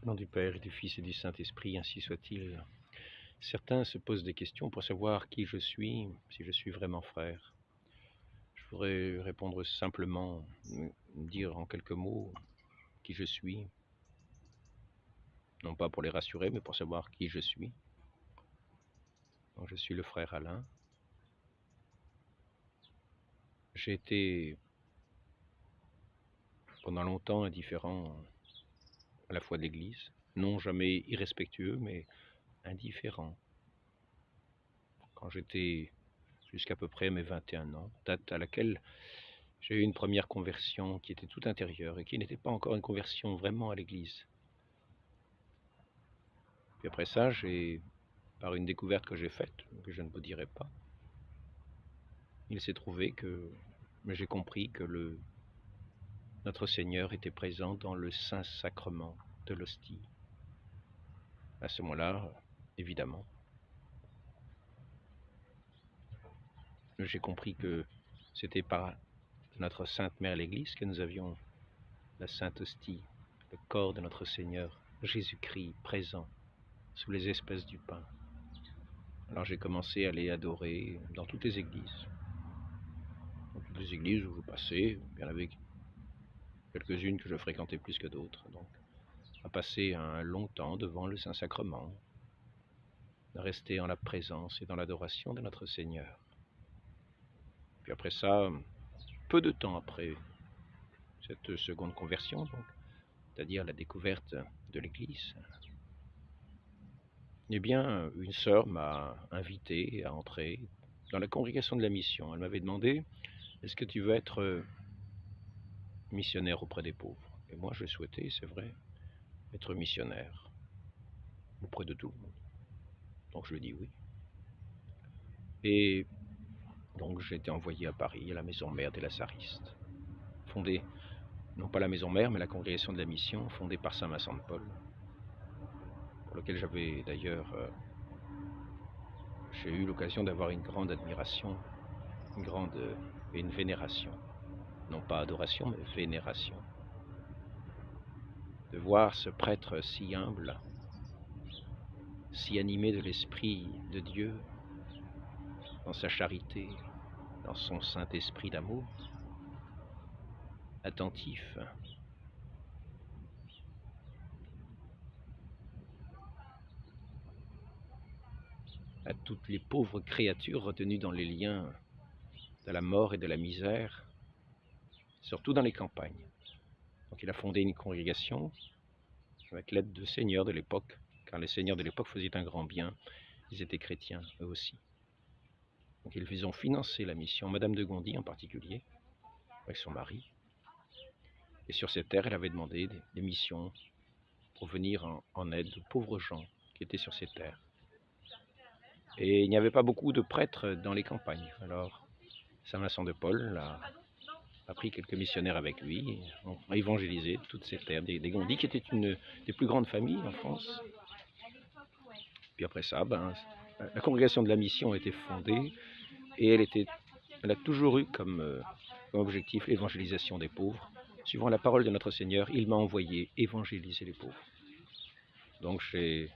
Au nom du Père et du Fils et du Saint-Esprit, ainsi soit-il. Certains se posent des questions pour savoir qui je suis, si je suis vraiment frère. Je voudrais répondre simplement, dire en quelques mots qui je suis, non pas pour les rassurer, mais pour savoir qui je suis. Donc, je suis le frère Alain. J'ai été pendant longtemps indifférent à la foi de l'Église, non jamais irrespectueux, mais indifférent. Quand j'étais jusqu'à peu près mes 21 ans, date à laquelle j'ai eu une première conversion qui était tout intérieure et qui n'était pas encore une conversion vraiment à l'Église. Puis après ça, par une découverte que j'ai faite, que je ne vous dirai pas, il s'est trouvé que j'ai compris que notre Seigneur était présent dans le Saint-Sacrement de l'hostie. À ce moment-là, évidemment, j'ai compris que c'était par notre Sainte Mère l'Église que nous avions la Sainte Hostie, le corps de notre Seigneur Jésus-Christ présent sous les espèces du pain. Alors j'ai commencé à les adorer dans toutes les églises. Dans toutes les églises où je passais, il y en avait quelques-unes que je fréquentais plus que d'autres. Donc, à passer un long temps devant le Saint-Sacrement, à rester en la présence et dans l'adoration de notre Seigneur. Puis après ça, peu de temps après cette seconde conversion, donc, c'est-à-dire la découverte de l'Église, eh bien, une sœur m'a invité à entrer dans la congrégation de la mission. Elle m'avait demandé, est-ce que tu veux être missionnaire auprès des pauvres? Et moi, je souhaitais, c'est vrai, être missionnaire auprès de tout le monde. Donc je lui ai dit oui. Et donc j'ai été envoyé à Paris, à la maison mère des Lazaristes, fondée, non pas la maison mère, mais la congrégation de la mission, fondée par saint Vincent de Paul, pour lequel j'avais d'ailleurs, j'ai eu l'occasion d'avoir une grande admiration, et une vénération. Non pas adoration, mais vénération. De voir ce prêtre si humble, si animé de l'Esprit de Dieu, dans sa charité, dans son Saint-Esprit d'amour, attentif, à toutes les pauvres créatures retenues dans les liens de la mort et de la misère, surtout dans les campagnes. Donc il a fondé une congrégation avec l'aide de seigneurs de l'époque, car les seigneurs de l'époque faisaient un grand bien, ils étaient chrétiens eux aussi. Donc ils ont financé la mission, Madame de Gondi en particulier, avec son mari. Et sur ces terres, elle avait demandé des missions pour venir en aide aux pauvres gens qui étaient sur ces terres. Et il n'y avait pas beaucoup de prêtres dans les campagnes. Alors, saint Vincent de Paul a pris quelques missionnaires avec lui, et a évangélisé toutes ces terres des Gondis, qui étaient une des plus grandes familles en France. Puis après ça, la congrégation de la mission a été fondée, et elle a toujours eu comme objectif l'évangélisation des pauvres. Suivant la parole de notre Seigneur, il m'a envoyé évangéliser les pauvres. Donc c'était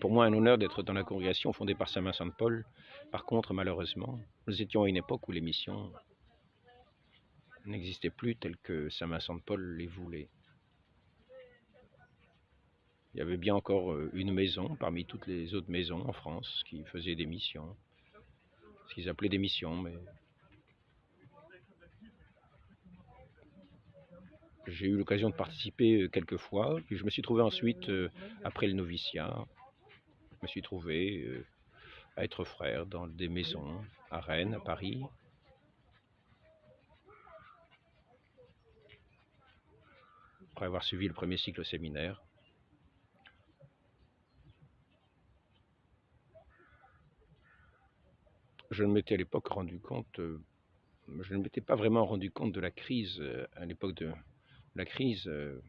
pour moi un honneur d'être dans la congrégation fondée par saint Vincent de Paul. Par contre, malheureusement, nous étions à une époque où les missions n'existaient plus telles que saint Vincent de Paul les voulait. Il y avait bien encore une maison parmi toutes les autres maisons en France qui faisaient des missions, ce qu'ils appelaient des missions, mais j'ai eu l'occasion de participer quelques fois, puis je me suis trouvé ensuite, après le noviciat, je me suis trouvé à être frère dans des maisons à Rennes, à Paris. Après avoir suivi le premier cycle au séminaire. Je ne m'étais à l'époque rendu compte, je ne m'étais pas vraiment rendu compte de la crise, à l'époque de la crise de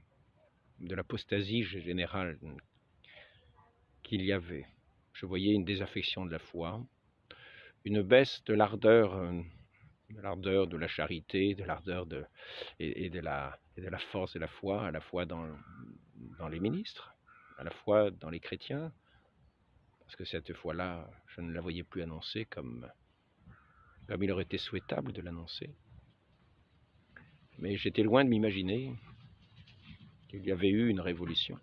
l'apostasie générale qu'il y avait. Je voyais une désaffection de la foi, une baisse de l'ardeur de la charité, de l'ardeur et de la force de la foi, à la fois dans dans les ministres, à la fois dans les chrétiens, parce que cette fois-là, je ne la voyais plus annoncée comme il aurait été souhaitable de l'annoncer. Mais j'étais loin de m'imaginer qu'il y avait eu une révolution.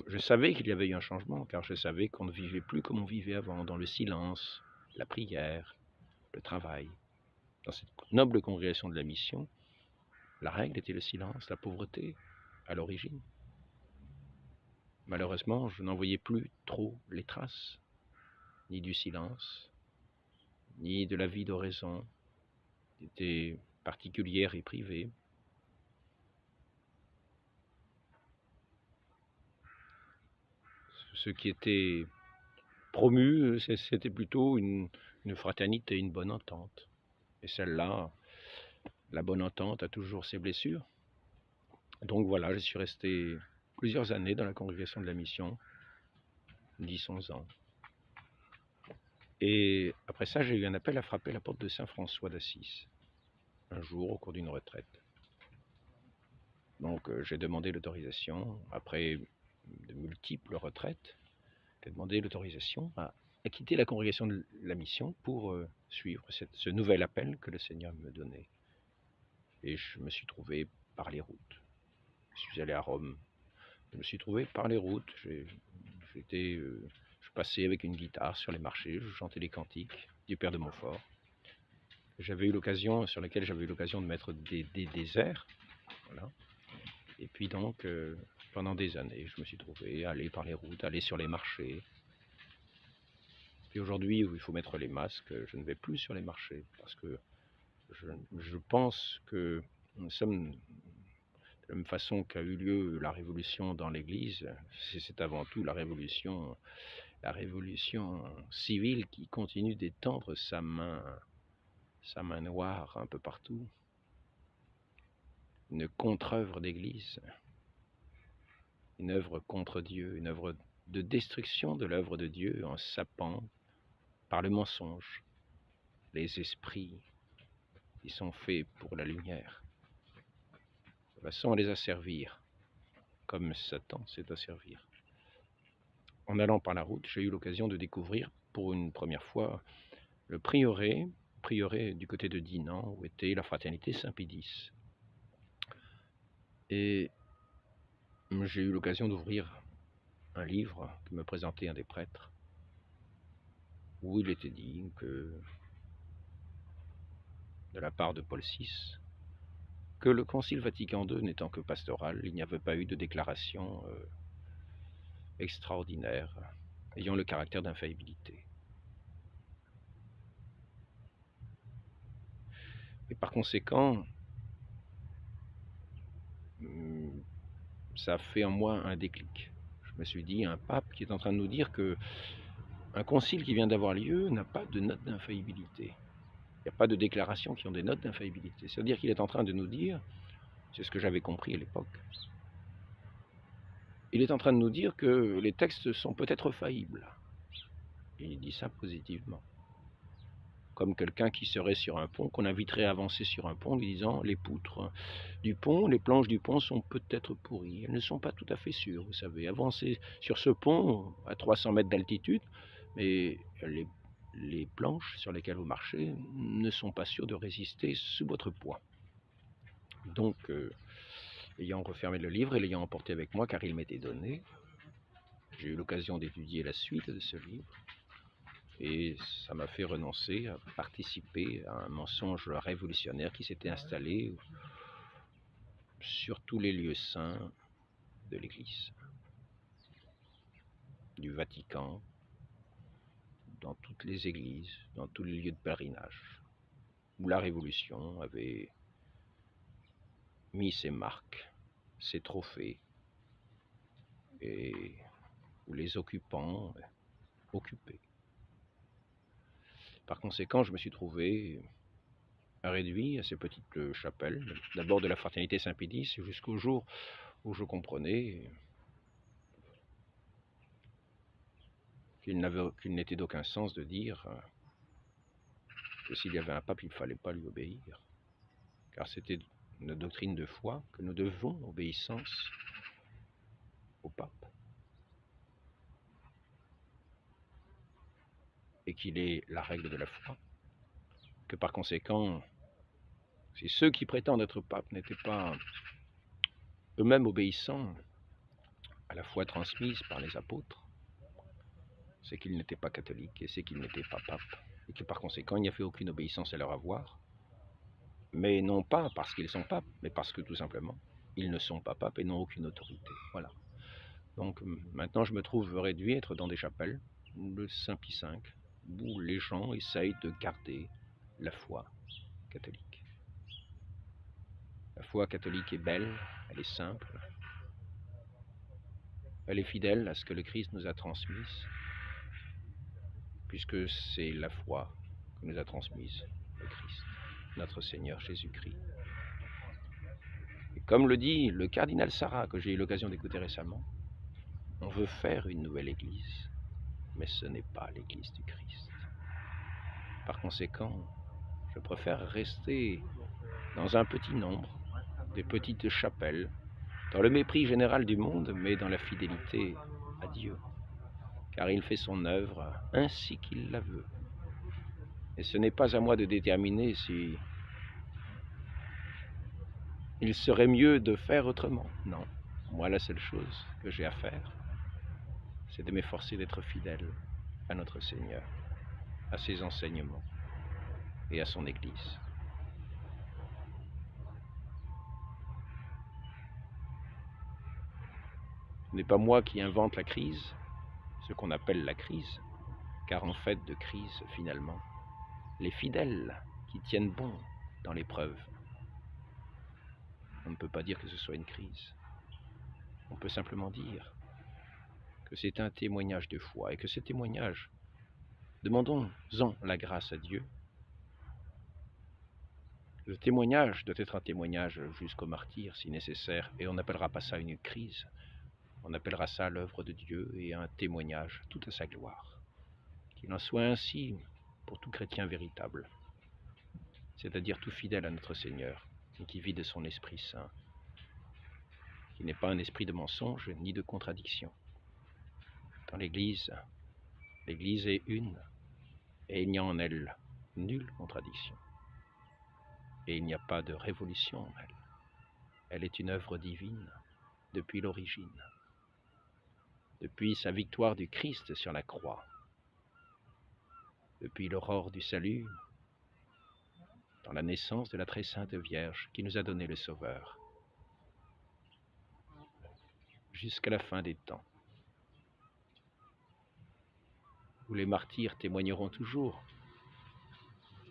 Je savais qu'il y avait eu un changement, car je savais qu'on ne vivait plus comme on vivait avant, dans le silence, la prière, le travail. Dans cette noble congrégation de la mission, la règle était le silence, la pauvreté, à l'origine. Malheureusement, je n'en voyais plus trop les traces, ni du silence, ni de la vie d'oraison, qui était particulière et privée. Ce qui était promu, c'était plutôt une fraternité, une bonne entente. Et celle-là, la bonne entente a toujours ses blessures. Donc voilà, je suis resté plusieurs années dans la congrégation de la mission, 10-11 ans. Et après ça, j'ai eu un appel à frapper la porte de Saint-François d'Assise, un jour au cours d'une retraite. Donc j'ai demandé l'autorisation, après de multiples retraites, j'ai demandé l'autorisation à quitter la congrégation de la mission pour suivre ce nouvel appel que le Seigneur me donnait. Et je me suis trouvé par les routes. Je suis allé à Rome. Je me suis trouvé par les routes. Je passais avec une guitare sur les marchés, je chantais les cantiques du Père de Montfort. J'avais eu l'occasion, sur laquelle j'avais eu l'occasion de mettre des airs. Voilà. Et puis donc, pendant des années, je me suis trouvé à aller par les routes, aller sur les marchés. Puis aujourd'hui, où il faut mettre les masques, je ne vais plus sur les marchés, parce que je pense que nous sommes, de la même façon qu'a eu lieu la révolution dans l'Église, c'est avant tout la révolution civile qui continue d'étendre sa main noire un peu partout. Une contre-œuvre d'Église, une œuvre contre Dieu, une œuvre de destruction de l'œuvre de Dieu en sapant par le mensonge les esprits qui sont faits pour la lumière, de façon à les asservir, comme Satan s'est asservir. En allant par la route, j'ai eu l'occasion de découvrir pour une première fois le prieuré du côté de Dinan, où était la fraternité Saint-Pédis. Et j'ai eu l'occasion d'ouvrir un livre que me présentait un des prêtres, où il était dit que, de la part de Paul VI, que le Concile Vatican II n'étant que pastoral, il n'y avait pas eu de déclaration extraordinaire ayant le caractère d'infaillibilité. Et par conséquent, ça a fait en moi un déclic. Je me suis dit, un pape qui est en train de nous dire que un concile qui vient d'avoir lieu n'a pas de note d'infaillibilité. Il n'y a pas de déclarations qui ont des notes d'infaillibilité. C'est-à-dire qu'il est en train de nous dire, c'est ce que j'avais compris à l'époque, il est en train de nous dire que les textes sont peut-être faillibles. Et il dit ça positivement. Comme quelqu'un qui serait sur un pont, qu'on inviterait à avancer sur un pont, lui disant les poutres du pont, les planches du pont sont peut-être pourries. Elles ne sont pas tout à fait sûres, vous savez. Avancez sur ce pont à 300 mètres d'altitude, mais les planches sur lesquelles vous marchez ne sont pas sûres de résister sous votre poids. Donc, ayant refermé le livre et l'ayant emporté avec moi, car il m'était donné, j'ai eu l'occasion d'étudier la suite de ce livre. Et ça m'a fait renoncer à participer à un mensonge révolutionnaire qui s'était installé sur tous les lieux saints de l'Église, du Vatican, dans toutes les églises, dans tous les lieux de pèlerinage, où la Révolution avait mis ses marques, ses trophées, et où les occupants occupaient. Par conséquent, je me suis trouvé réduit à ces petites chapelles, d'abord de la fraternité Saint-Pédis, jusqu'au jour où je comprenais qu'il n'était d'aucun sens de dire que s'il y avait un pape, il ne fallait pas lui obéir, car c'était une doctrine de foi que nous devons obéissance au pape, et qu'il est la règle de la foi, que par conséquent, si ceux qui prétendent être pape n'étaient pas eux-mêmes obéissants à la foi transmise par les apôtres, c'est qu'ils n'étaient pas catholiques et c'est qu'ils n'étaient pas papes, et que par conséquent, il n'y avait aucune obéissance à leur avoir, mais non pas parce qu'ils sont papes, mais parce que tout simplement, ils ne sont pas papes et n'ont aucune autorité. Voilà. Donc maintenant, je me trouve réduit à être dans des chapelles de Saint-Pie V, où les gens essayent de garder la foi catholique. La foi catholique est belle, elle est simple, elle est fidèle à ce que le Christ nous a transmis, puisque c'est la foi que nous a transmise le Christ, notre Seigneur Jésus-Christ. Et comme le dit le cardinal Sarah, que j'ai eu l'occasion d'écouter récemment, on veut faire une nouvelle Église, mais ce n'est pas l'Église du Christ. Par conséquent, je préfère rester dans un petit nombre, des petites chapelles, dans le mépris général du monde, mais dans la fidélité à Dieu, car il fait son œuvre ainsi qu'il la veut. Et ce n'est pas à moi de déterminer si il serait mieux de faire autrement. Non, moi la seule chose que j'ai à faire, c'est de m'efforcer d'être fidèle à notre Seigneur, à ses enseignements et à son Église. Ce n'est pas moi qui invente la crise, ce qu'on appelle la crise, car en fait de crise, finalement, les fidèles qui tiennent bon dans l'épreuve. On ne peut pas dire que ce soit une crise. On peut simplement dire que c'est un témoignage de foi et que ce témoignage, demandons-en la grâce à Dieu. Le témoignage doit être un témoignage jusqu'au martyr si nécessaire, et on n'appellera pas ça une crise. On appellera ça l'œuvre de Dieu et un témoignage tout à sa gloire. Qu'il en soit ainsi pour tout chrétien véritable, c'est-à-dire tout fidèle à notre Seigneur, et qui vit de son Esprit Saint, qui n'est pas un esprit de mensonge ni de contradiction. Dans l'Église, l'Église est une, et il n'y a en elle nulle contradiction. Et il n'y a pas de révolution en elle. Elle est une œuvre divine depuis l'origine, depuis sa victoire du Christ sur la croix, depuis l'aurore du salut, dans la naissance de la très sainte Vierge qui nous a donné le Sauveur, jusqu'à la fin des temps, où les martyrs témoigneront toujours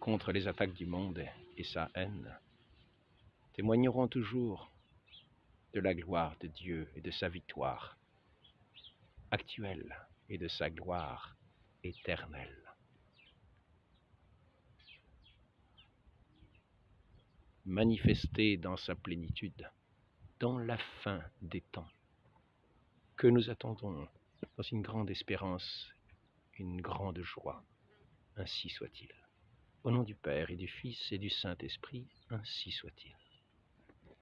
contre les attaques du monde et sa haine, témoigneront toujours de la gloire de Dieu et de sa victoire actuelle et de sa gloire éternelle. Manifestée dans sa plénitude, dans la fin des temps, que nous attendons dans une grande espérance, une grande joie. Ainsi soit-il. Au nom du Père et du Fils et du Saint-Esprit, ainsi soit-il.